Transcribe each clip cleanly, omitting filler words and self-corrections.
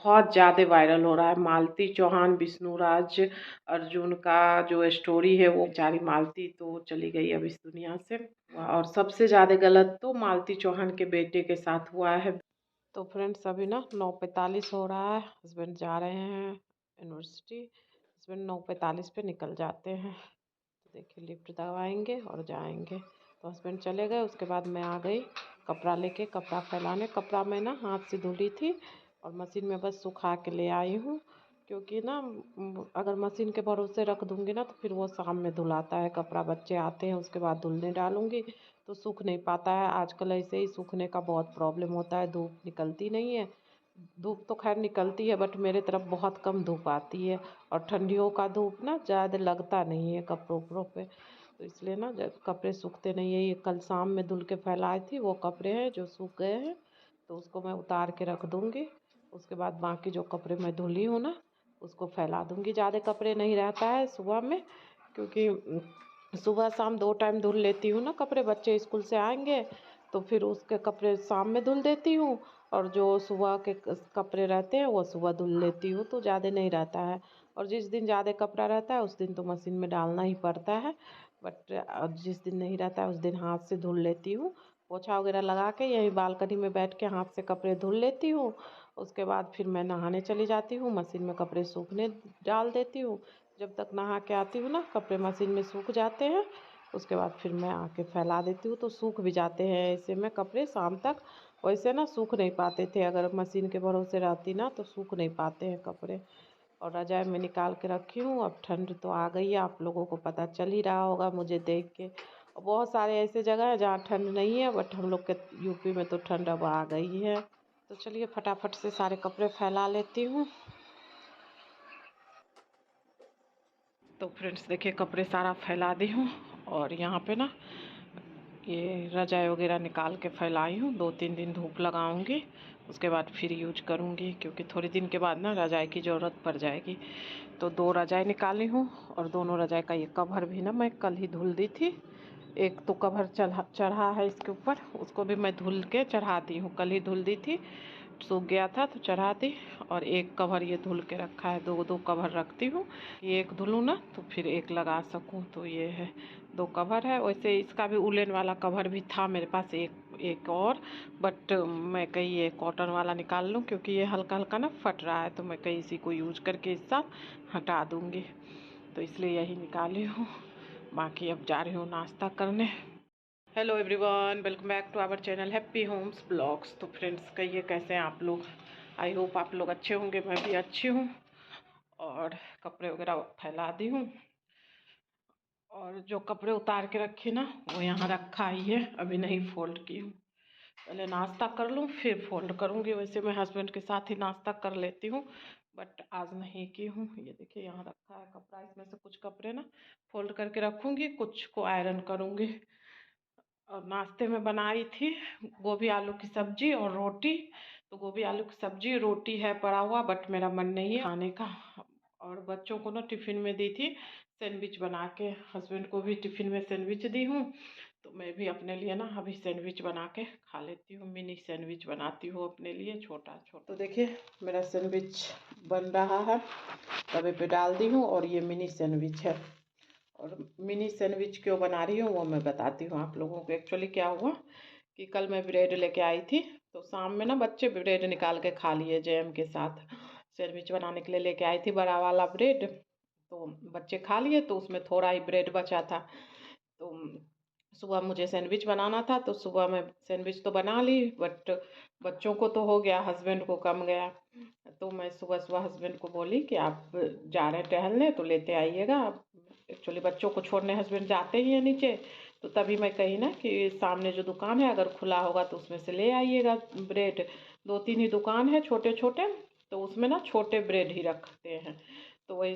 बहुत ज़्यादा वायरल हो रहा है। मालती चौहान विष्णुराज अर्जुन का जो स्टोरी है, वो बेचारी मालती तो चली गई अब इस दुनिया से। और सबसे ज़्यादा गलत तो मालती चौहान के बेटे के साथ हुआ है। तो फ्रेंड्स अभी ना 9:45 हो रहा है, हस्बैंड जा रहे हैं यूनिवर्सिटी। हस्बैंड 9:45 पे निकल जाते हैं। तो देखिए लिफ्ट दबाएंगे और जाएंगे। तो हस्बैंड चले गए, उसके बाद मैं आ गई कपड़ा लेके, कपड़ा फैलाने। कपड़ा मैं ना हाथ से धुली थी और मशीन में बस सुखा के ले आई हूँ, क्योंकि ना अगर मशीन के भरोसे रख दूँगी ना तो फिर वो शाम में धुलाता है कपड़ा। बच्चे आते हैं उसके बाद धुलने डालूँगी तो सूख नहीं पाता है। आजकल ऐसे ही सूखने का बहुत प्रॉब्लम होता है, धूप निकलती नहीं है। धूप तो खैर निकलती है बट मेरे तरफ बहुत कम धूप आती है, और ठंडियों का धूप ना ज़्यादा लगता नहीं है कपड़ों उपड़ों पे। तो इसलिए ना कपड़े सूखते नहीं है। ये कल शाम में धुल के फैलाई थी, वो कपड़े हैं जो सूख गए हैं, तो उसको मैं उतार के रख दूँगी। उसके बाद बाकी जो कपड़े मैं धुली हूँ ना उसको फैला दूँगी। ज़्यादा कपड़े नहीं रहता है सुबह में, क्योंकि सुबह शाम 2 टाइम धुल लेती हूँ ना कपड़े। बच्चे स्कूल से आएंगे तो फिर उसके कपड़े शाम में धुल देती हूँ, और जो सुबह के कपड़े रहते हैं वो सुबह धुल लेती हूँ, तो ज़्यादा नहीं रहता है। और जिस दिन ज़्यादा कपड़ा रहता है उस दिन तो मशीन में डालना ही पड़ता है, बट जिस दिन नहीं रहता है उस दिन हाथ से धुल लेती हूँ। पोछा वगैरह लगा के यहीं बालकनी में बैठ के हाथ से कपड़े धुल लेती हूँ। उसके बाद फिर मैं नहाने चली जाती हूँ, मशीन में कपड़े सूखने डाल देती हूँ। जब तक नहा के आती हूँ ना कपड़े मशीन में सूख जाते हैं, उसके बाद फिर मैं आके फैला देती हूँ, तो सूख भी जाते हैं ऐसे में कपड़े शाम तक। वैसे ना सूख नहीं पाते थे, अगर मशीन के भरोसे रहती ना तो सूख नहीं पाते हैं कपड़े। और रजाई में निकाल के रखी हूँ। अब ठंड तो आ गई है, आप लोगों को पता चल ही रहा होगा मुझे देख के। और बहुत सारे ऐसे जगह है जहाँ ठंड नहीं है, बट हम लोग के यूपी में तो ठंड अब आ गई है। तो चलिए फटाफट से सारे कपड़े फैला लेती हूँ। तो फ्रेंड्स देखिए कपड़े सारा फैला दी हूँ, और यहाँ पे ना ये रजाई वगैरह निकाल के फैलाई हूँ। 2-3 दिन धूप लगाऊंगी, उसके बाद फिर यूज करूँगी, क्योंकि थोड़े दिन के बाद ना रजाई की ज़रूरत पड़ जाएगी। तो 2 रजाई निकाली हूँ, और दोनों रजाई का ये कवर भी ना मैं कल ही धुल दी थी। एक तो कवर चढ़ा है इसके ऊपर, उसको भी मैं धुल के चढ़ा दी हूँ, कल ही धुल दी थी, सूख गया था तो चढ़ा दी। और एक कवर ये धुल के रखा है, 2 कवर रखती हूँ, ये एक धुलूँ ना तो फिर एक लगा सकूँ। तो ये है 2 कवर है। वैसे इसका भी उलेन वाला कवर भी था मेरे पास एक और, बट मैं कहीं ये कॉटन वाला निकाल लूँ, क्योंकि ये हल्का हल्का ना फट रहा है, तो मैं कहीं इसी को यूज करके इस साथ हटा दूँगी, तो इसलिए यही निकाली हूँ। बाकी अब जा रही हूँ नाश्ता करने। Hello everyone, welcome back to our channel happy homes blogs. तो फ्रेंड्स कहिए कैसे हैं आप लोग। आई होप आप लोग अच्छे होंगे, मैं भी अच्छी हूँ। और कपड़े वगैरह फैला दी हूँ, और जो कपड़े उतार के रखे ना वो यहाँ रखा ही है, अभी नहीं फोल्ड की हूँ। पहले नाश्ता कर लूँ फिर फोल्ड करूँगी। वैसे मैं हस्बैंड के साथ ही नाश्ता कर लेती हूँ, बट आज नहीं की हूँ। ये देखिए यहाँ रखा है कपड़ा, इसमें से कुछ कपड़े ना फोल्ड करके रखूँगी, कुछ को आयरन करूँगी। और नाश्ते में बनाई थी गोभी आलू की सब्जी और रोटी। तो गोभी आलू की सब्जी रोटी है पड़ा हुआ, बट मेरा मन नहीं है खाने का। और बच्चों को ना टिफ़िन में दी थी सैंडविच बना के, हस्बैंड को भी टिफ़िन में सैंडविच दी हूँ। तो मैं भी अपने लिए ना अभी सैंडविच बना के खा लेती हूँ। मिनी सैंडविच बनाती हूँ अपने लिए, छोटा छोटा। तो देखिए मेरा सैंडविच बन रहा है, तवे पे डाल दी हूँ, और ये मिनी सैंडविच है। और मिनी सैंडविच क्यों बना रही हूँ वो मैं बताती हूँ आप लोगों को। एक्चुअली क्या हुआ कि कल मैं ब्रेड लेके आई थी, तो शाम में ना बच्चे ब्रेड निकाल के खा लिए जैम के साथ। सैंडविच बनाने के लिए लेके आई थी बड़ा वाला ब्रेड, तो बच्चे खा लिए, तो उसमें थोड़ा ही ब्रेड बचा था। तो सुबह मुझे सैंडविच बनाना था, तो सुबह मैं सैंडविच तो बना ली, बट बच्चों को तो हो गया, हस्बैंड को कम गया। तो मैं सुबह सुबह हस्बैंड को बोली कि आप जा रहे हैं टहलने तो लेते आइएगा। एक्चुअली बच्चों को छोड़ने हस्बैंड जाते ही हैं नीचे, तो तभी मैं कही ना कि सामने जो दुकान है अगर खुला होगा तो उसमें से ले आइएगा ब्रेड। 2-3 ही दुकान है छोटे छोटे, तो उसमें ना छोटे ब्रेड ही रखते हैं। तो वही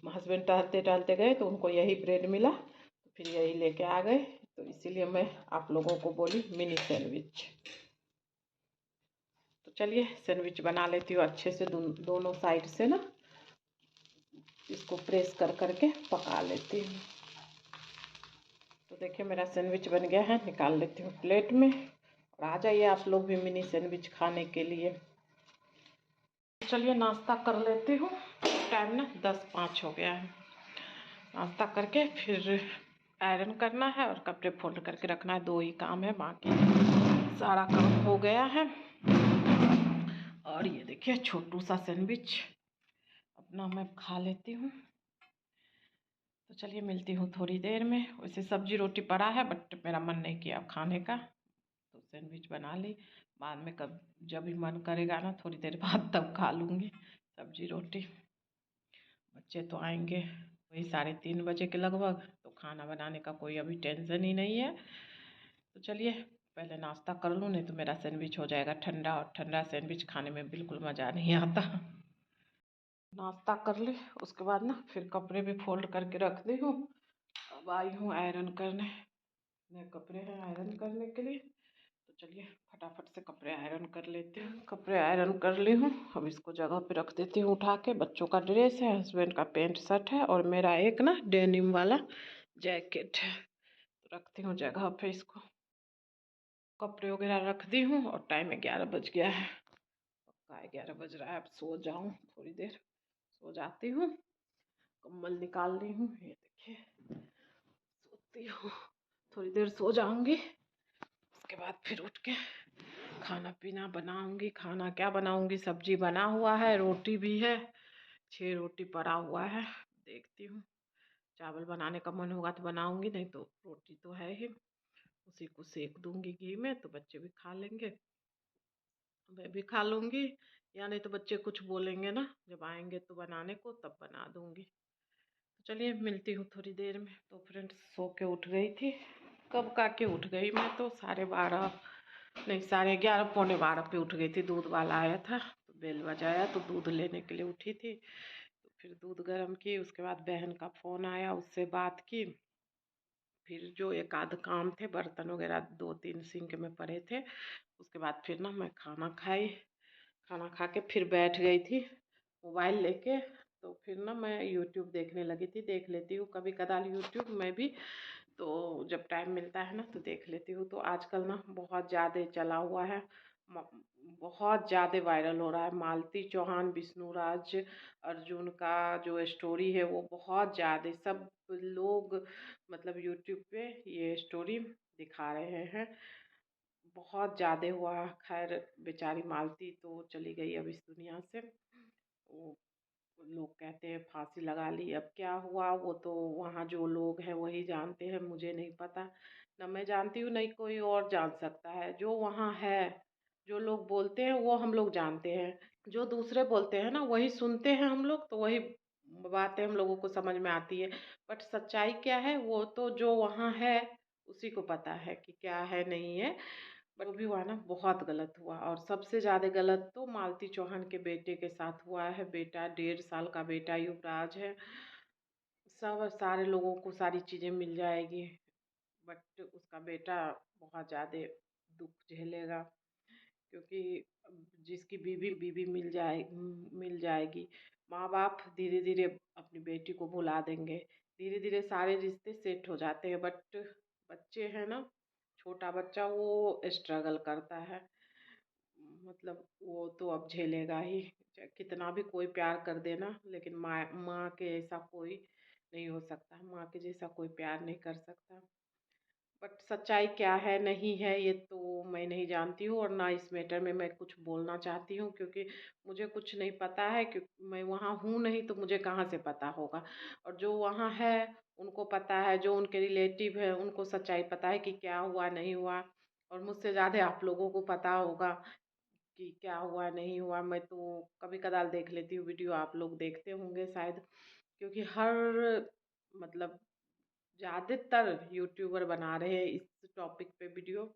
हस्बैंड टहलते टहलते गए तो उनको यही ब्रेड मिला, तो फिर यही लेके आ गए। तो इसीलिए मैं आप लोगों को बोली मिनी सैंडविच। तो चलिए सैंडविच बना लेती हूँ अच्छे से, दोनों साइड से ना इसको प्रेस कर करके पका लेती हूँ। तो देखिए मेरा सैंडविच बन गया है, निकाल लेती हूँ प्लेट में। और आ जाइए आप लोग भी मिनी सैंडविच खाने के लिए। चलिए नाश्ता कर लेती हूँ। टाइम ना 10:05 हो गया है। नाश्ता करके फिर आयरन करना है और कपड़े फोल्ड करके रखना है। 2 ही काम है, बाकी सारा काम हो गया है। और ये देखिए छोटू सा सैंडविच अपना मैं खा लेती हूँ। तो चलिए मिलती हूँ थोड़ी देर में। वैसे सब्जी रोटी पड़ा है बट मेरा मन नहीं किया खाने का, तो सैंडविच बना ली। बाद में कब जब भी मन करेगा ना थोड़ी देर बाद तब खा लूँगी सब्जी रोटी। बच्चे तो आएंगे वही 3:30 बजे के लगभग, तो खाना बनाने का कोई अभी टेंशन ही नहीं है। तो चलिए पहले नाश्ता कर लूँ, नहीं तो मेरा सैंडविच हो जाएगा ठंडा, और ठंडा सैंडविच खाने में बिल्कुल मज़ा नहीं आता। नाश्ता कर ले, उसके बाद ना फिर कपड़े भी फोल्ड करके रख दी हूँ। अब आई हूँ आयरन करने। नए कपड़े हैं आयरन करने के लिए, तो चलिए फटाफट से कपड़े आयरन कर लेते हैं। कपड़े आयरन कर ली हूँ, अब इसको जगह पे रख देती हूँ उठा के। बच्चों का ड्रेस है, हस्बैंड का पैंट शर्ट है, और मेरा एक ना डेनिम वाला जैकेट है, तो रखती हूँ जगह पे इसको। कपड़े वगैरह रख दी हूँ और टाइम 11 बज गया है। पक्का 11 बज रहा है। अब सो जाऊँ थोड़ी देर, सो जाती हूँ। कम्बल निकाल ली हूँ, ये देखिए सोती हूँ, थोड़ी देर सो जाऊंगी। उसके बाद फिर उठ के खाना पीना बनाऊंगी। खाना क्या बनाऊंगी, सब्जी बना हुआ है, रोटी भी है, 6 रोटी पड़ा हुआ है। देखती हूँ, चावल बनाने का मन होगा तो बनाऊंगी, नहीं तो रोटी तो है ही, उसी को सेक दूंगी घी में, तो बच्चे भी खा लेंगे, मैं भी खा लूंगी। या नहीं तो बच्चे कुछ बोलेंगे ना जब आएंगे तो बनाने को, तब बना दूंगी। तो चलिए मिलती हूँ थोड़ी देर में। तो फ्रेंड्स सो के उठ गई थी, कब का के उठ गई मैं तो 12:30 नहीं 11:30 12:45 पे उठ गई थी। दूध वाला आया था तो बेल बजाया, तो दूध लेने के लिए उठी थी। तो फिर दूध गर्म की, उसके बाद बहन का फ़ोन आया, उससे बात की। फिर जो एक आध काम थे, बर्तन वगैरह 2-3 सिंक में पड़े थे। उसके बाद फिर ना मैं खाना खाई, खाना खा के फिर बैठ गई थी मोबाइल लेके। तो फिर ना मैं यूट्यूब देखने लगी थी। देख लेती हूँ कभी कदार यूट्यूब मैं भी, तो जब टाइम मिलता है ना तो देख लेती हूँ। तो आजकल ना बहुत ज़्यादा चला हुआ है, बहुत ज़्यादा वायरल हो रहा है। मालती चौहान, विष्णुराज, अर्जुन का जो स्टोरी है वो बहुत ज़्यादा सब लोग मतलब यूट्यूब पे ये स्टोरी दिखा रहे हैं। बहुत ज़्यादा हुआ। खैर बेचारी मालती तो चली गई अब इस दुनिया से। वो लोग कहते हैं फांसी लगा ली, अब क्या हुआ वो तो वहाँ जो लोग हैं वही जानते हैं, मुझे नहीं पता। ना मैं जानती हूँ नहीं कोई और जान सकता है। जो वहाँ है, जो लोग बोलते हैं वो हम लोग जानते हैं, जो दूसरे बोलते हैं ना वही सुनते हैं हम लोग, तो वही बातें हम लोगों को समझ में आती है। बट सच्चाई क्या है वो तो जो वहाँ है उसी को पता है कि क्या है नहीं है। जो भी हुआ ना बहुत गलत हुआ, और सबसे ज़्यादा गलत तो मालती चौहान के बेटे के साथ हुआ है। बेटा 1.5 साल का बेटा युवराज है। सब सारे लोगों को सारी चीज़ें मिल जाएगी, बट उसका बेटा बहुत ज़्यादा दुख झेलेगा, क्योंकि जिसकी बीवी बीवी मिल जाएगी। माँ बाप धीरे धीरे अपनी बेटी को भुला देंगे, धीरे धीरे सारे रिश्ते सेट हो जाते हैं। बट बच्चे हैं ना, छोटा बच्चा वो स्ट्रगल करता है, मतलब वो तो अब झेलेगा ही। चाहे कितना भी कोई प्यार कर देना, लेकिन माँ माँ के ऐसा कोई नहीं हो सकता, माँ के जैसा कोई प्यार नहीं कर सकता। बट सच्चाई क्या है नहीं है ये तो मैं नहीं जानती हूँ, और ना इस मैटर में मैं कुछ बोलना चाहती हूँ, क्योंकि मुझे कुछ नहीं पता है। क्योंकि मैं वहाँ हूँ नहीं, तो मुझे कहाँ से पता होगा। और जो वहाँ है उनको पता है, जो उनके रिलेटिव है उनको सच्चाई पता है कि क्या हुआ नहीं हुआ। और मुझसे ज़्यादा आप लोगों को पता होगा कि क्या हुआ नहीं हुआ। मैं तो कभी कदार देख लेती हूँ वीडियो, आप लोग देखते होंगे शायद, क्योंकि हर मतलब ज़्यादातर यूट्यूबर बना रहे हैं इस टॉपिक पे वीडियो।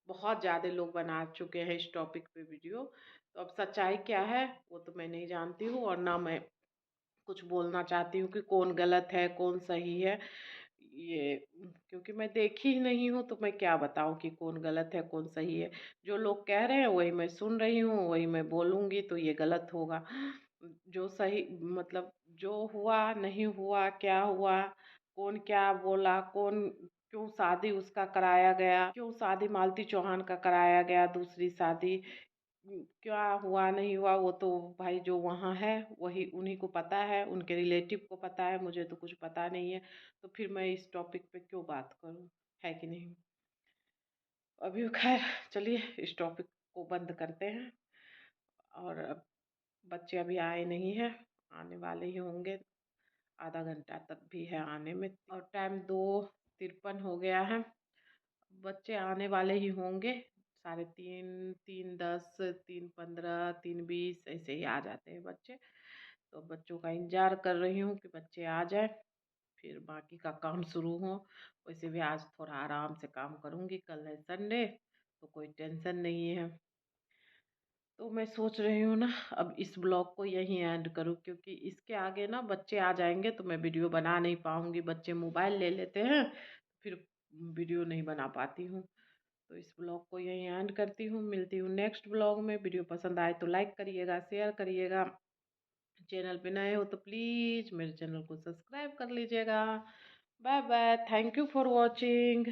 बहुत ज़्यादा लोग बना चुके हैं इस टॉपिक पे वीडियो। तो अब सच्चाई क्या है वो तो मैं नहीं जानती हूँ, और ना मैं कुछ बोलना चाहती हूँ कि कौन गलत है कौन सही है ये, क्योंकि मैं देखी ही नहीं हूँ, तो मैं क्या बताऊँ कि कौन गलत है कौन सही है। जो लोग कह रहे हैं वही मैं सुन रही हूँ, वही मैं बोलूँगी, तो ये गलत होगा। जो सही मतलब जो हुआ नहीं हुआ, क्या हुआ, कौन क्या बोला, कौन क्यों शादी उसका कराया गया, क्यों शादी मालती चौहान का कराया गया दूसरी शादी, क्या हुआ नहीं हुआ वो तो भाई जो वहाँ है वही उन्हीं को पता है, उनके रिलेटिव को पता है, मुझे तो कुछ पता नहीं है। तो फिर मैं इस टॉपिक पे क्यों बात करूँ, है कि नहीं। अभी खैर चलिए इस टॉपिक को बंद करते हैं। और अब बच्चे अभी आए नहीं हैं, आने वाले ही होंगे, आधा घंटा तक भी है आने में, और टाइम 2:53 हो गया है। बच्चे आने वाले ही होंगे, 3:30, 3:10, 3:15, 3:20 ऐसे ही आ जाते हैं बच्चे। तो बच्चों का इंतजार कर रही हूँ कि बच्चे आ जाए, फिर बाकी का काम शुरू हो। वैसे भी आज थोड़ा आराम से काम करूँगी, कल है संडे तो कोई टेंशन नहीं है। तो मैं सोच रही हूँ ना अब इस ब्लॉग को यहीं एंड करूँ, क्योंकि इसके आगे ना बच्चे आ जाएंगे तो मैं वीडियो बना नहीं पाऊँगी, बच्चे मोबाइल ले लेते हैं, फिर वीडियो नहीं बना पाती हूँ। तो इस ब्लॉग को यहीं एंड करती हूँ, मिलती हूँ नेक्स्ट ब्लॉग में। वीडियो पसंद आए तो लाइक करिएगा, शेयर करिएगा, चैनल पे नए हो तो प्लीज़ मेरे चैनल को सब्सक्राइब कर लीजिएगा। Bye bye, thank you for watching.